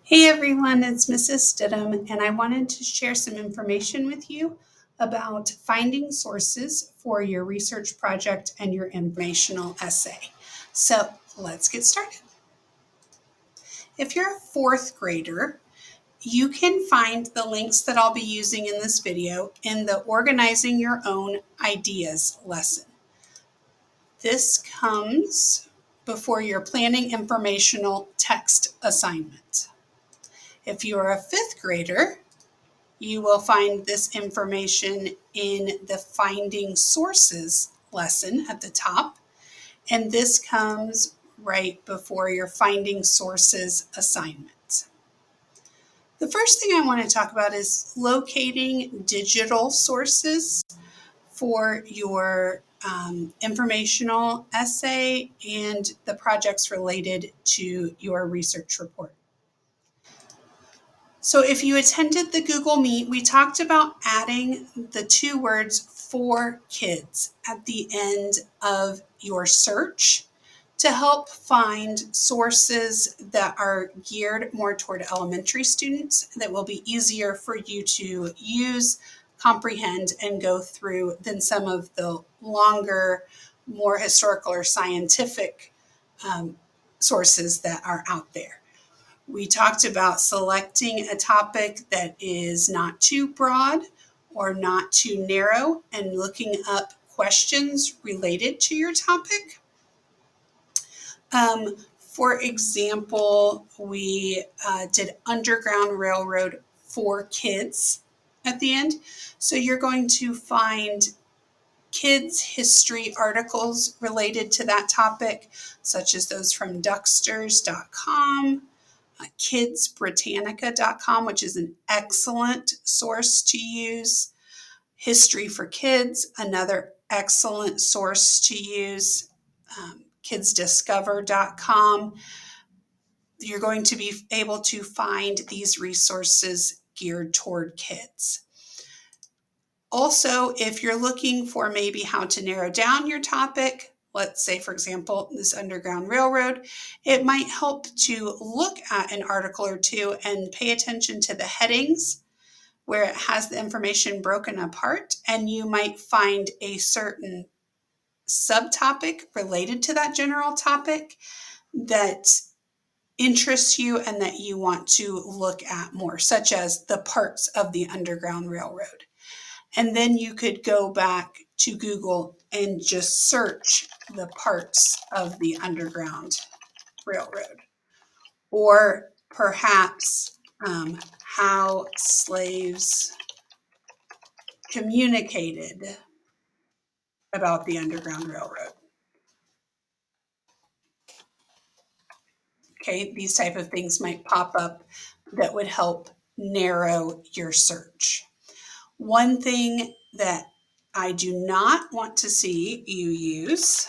Hey everyone, it's Mrs. Stidham, and I wanted to share some information with you about finding sources for your research project and your informational essay. So let's get started. If you're a fourth grader, you can find the links that I'll be using in this video in the Organizing Your Own Ideas lesson. This comes before your planning informational text assignment. If you're a fifth grader, you will find this information in the Finding Sources lesson at the top, and this comes right before your Finding Sources assignment. The first thing I want to talk about is locating digital sources for your informational essay and the projects related to your research report. So if you attended the Google Meet, we talked about adding the two words "for kids" at the end of your search to help find sources that are geared more toward elementary students that will be easier for you to use, comprehend, and go through than some of the longer, more historical or scientific sources that are out there. We talked about selecting a topic that is not too broad or not too narrow and looking up questions related to your topic. For example, we did Underground Railroad for kids at the end. So you're going to find kids' history articles related to that topic, such as those from Ducksters.com, kidsbritannica.com, which is an excellent source to use. History for Kids, another excellent source to use. Kidsdiscover.com. You're going to be able to find these resources geared toward kids. Also, if you're looking for maybe how to narrow down your topic, let's say, for example, this Underground Railroad, it might help to look at an article or two and pay attention to the headings where it has the information broken apart, and you might find a certain subtopic related to that general topic that interests you and that you want to look at more, such as the parts of the Underground Railroad. And then you could go back to Google and just search the parts of the Underground Railroad. Or perhaps how slaves communicated about the Underground Railroad. Okay, these type of things might pop up that would help narrow your search. One thing that I do not want to see you use,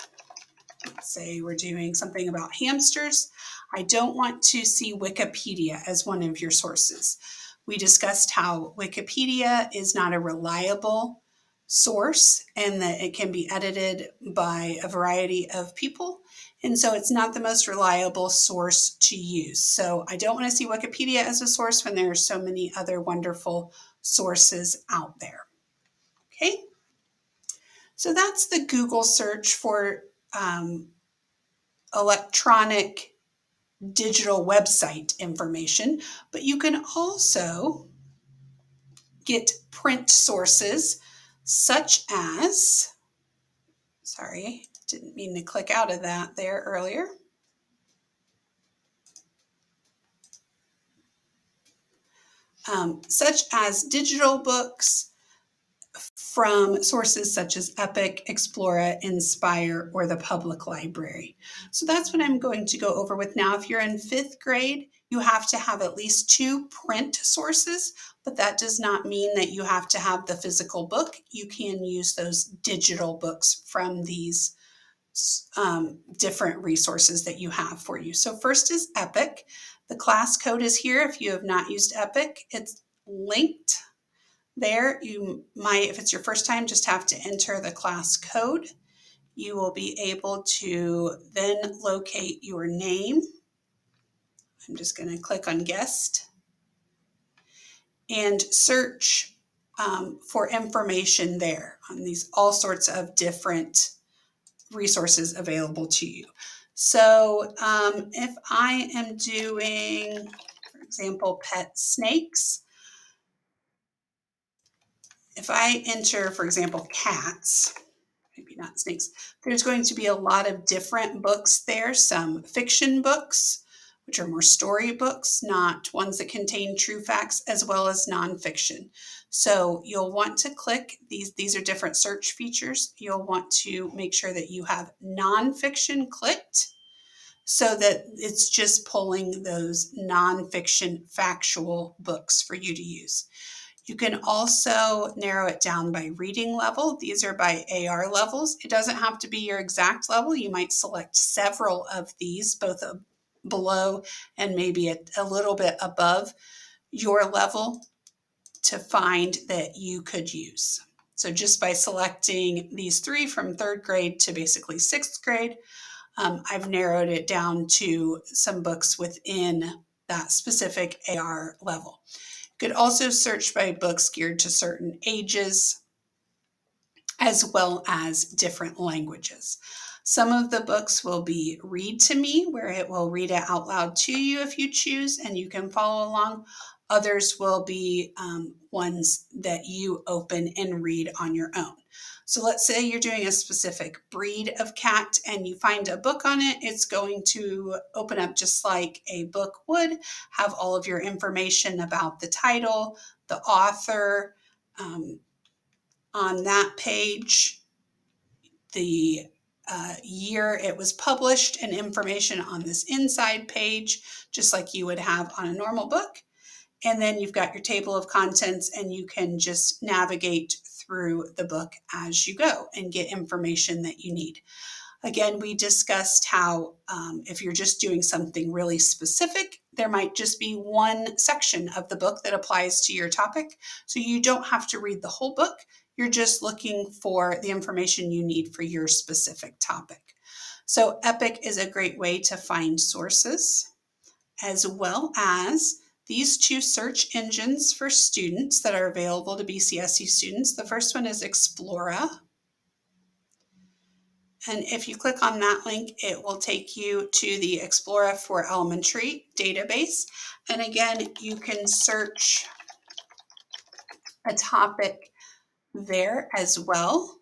let's say we're doing something about hamsters, I don't want to see Wikipedia as one of your sources. We discussed how Wikipedia is not a reliable source and that it can be edited by a variety of people. And so it's not the most reliable source to use. So I don't want to see Wikipedia as a source when there are so many other wonderful sources out there. Okay, so that's the Google search for electronic digital website information, but you can also get print sources such as, sorry, didn't mean to click out of that there earlier. Such as digital books from sources such as Epic, Explora, Inspire, or the public library. So that's what I'm going to go over with now. If you're in fifth grade, you have to have at least 2 print sources, but that does not mean that you have to have the physical book. You can use those digital books from these different resources that you have for you. So first is Epic. The class code is here. If you have not used Epic, it's linked there. You might, if it's your first time, just have to enter the class code. You will be able to then locate your name. I'm just going to click on guest and search for information there on these all sorts of different resources available to you. So if I am doing, for example, pet snakes, if I enter, for example, cats, maybe not snakes, there's going to be a lot of different books there, some fiction books, which are more story books, not ones that contain true facts, as well as nonfiction. So you'll want to click these are different search features. You'll want to make sure that you have nonfiction clicked so that it's just pulling those nonfiction factual books for you to use. You can also narrow it down by reading level. These are by AR levels. It doesn't have to be your exact level. You might select several of these, both below and maybe a little bit above your level to find that you could use. So just by selecting these 3 from 3rd grade to basically 6th grade, I've narrowed it down to some books within that specific AR level. You could also search by books geared to certain ages, as well as different languages. Some of the books will be read to me, where it will read it out loud to you if you choose, and you can follow along. Others will be ones that you open and read on your own. So let's say you're doing a specific breed of cat and you find a book on it. It's going to open up just like a book would, have all of your information about the title, the author, on that page, the year it was published, and information on this inside page, just like you would have on a normal book. And then you've got your table of contents, and you can just navigate through the book as you go and get information that you need. Again, we discussed how if you're just doing something really specific, there might just be one section of the book that applies to your topic. So you don't have to read the whole book. You're just looking for the information you need for your specific topic. So EPIC is a great way to find sources, as well as these 2 search engines for students that are available to BCSU students. The first one is Explora. And if you click on that link, it will take you to the Explora for Elementary database. And again, you can search a topic there as well.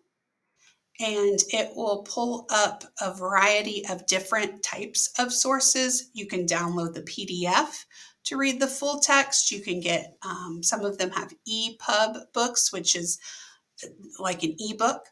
And it will pull up a variety of different types of sources. You can download the PDF to read the full text. You can get, some of them have EPUB books, which is like an ebook.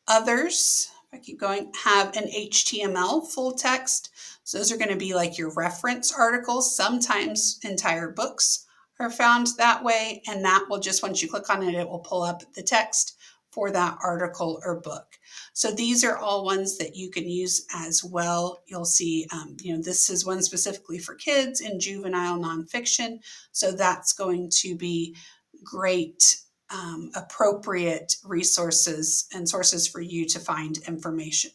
Others, if I keep going, have an HTML full text. So those are going to be like your reference articles. Sometimes entire books are found that way. And that will just, once you click on it, it will pull up the text for that article or book. So these are all ones that you can use as well. You'll see, this is one specifically for kids and juvenile nonfiction. So that's going to be great, appropriate resources and sources for you to find information.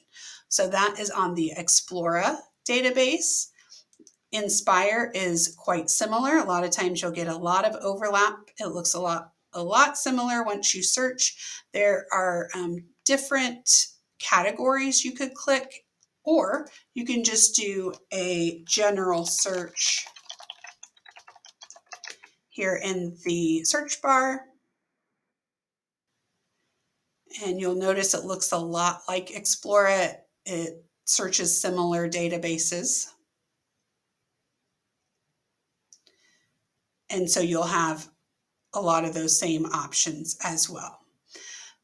So that is on the Explora database. Inspire is quite similar. A lot of times you'll get a lot of overlap. It looks a lot similar once you search. There are different categories you could click, or you can just do a general search here in the search bar. And you'll notice it looks a lot like Explora. It searches similar databases. And so you'll have a lot of those same options as well.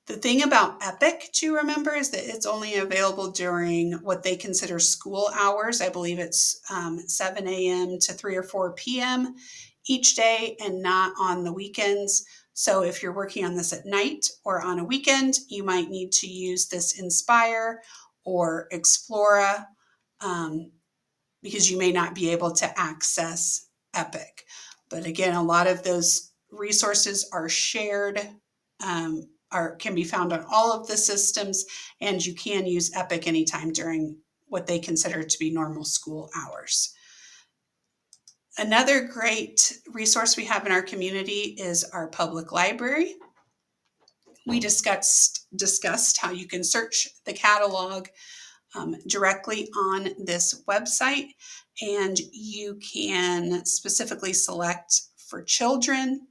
The thing about EPIC to remember is that it's only available during what they consider school hours. I believe it's 7 a.m. to 3 or 4 p.m. each day, and not on the weekends. So if you're working on this at night or on a weekend, you might need to use this Inspire or Explora because you may not be able to access EPIC. But again, a lot of those resources are shared, can be found on all of the systems, and you can use EPIC anytime during what they consider to be normal school hours. Another great resource we have in our community is our public library. We discussed how you can search the catalog directly on this website, and you can specifically select for children.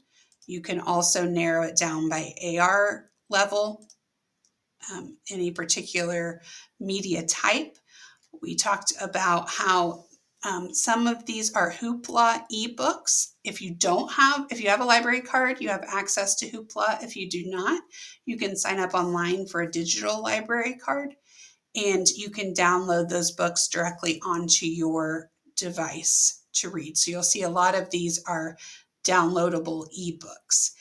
You can also narrow it down by AR level, any particular media type. We talked about how some of these are Hoopla ebooks. If you have a library card, you have access to Hoopla. If you do not, you can sign up online for a digital library card, and you can download those books directly onto your device to read. So you'll see a lot of these are downloadable ebooks.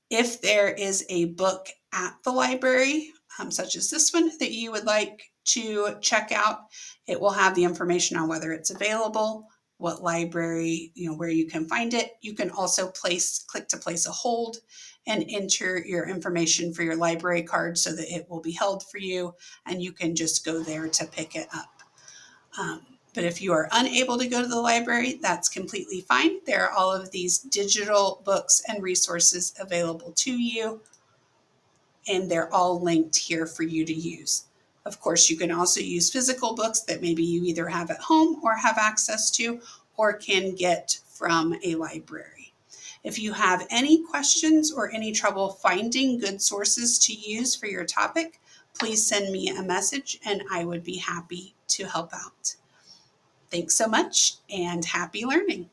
If there is a book at the library, such as this one, that you would like to check out, it will have the information on whether it's available, what library, where you can find it. You can also click to place a hold and enter your information for your library card so that it will be held for you and you can just go there to pick it up. But if you are unable to go to the library, that's completely fine. There are all of these digital books and resources available to you, and they're all linked here for you to use. Of course, you can also use physical books that maybe you either have at home or have access to or can get from a library. If you have any questions or any trouble finding good sources to use for your topic, please send me a message and I would be happy to help out. Thanks so much and happy learning.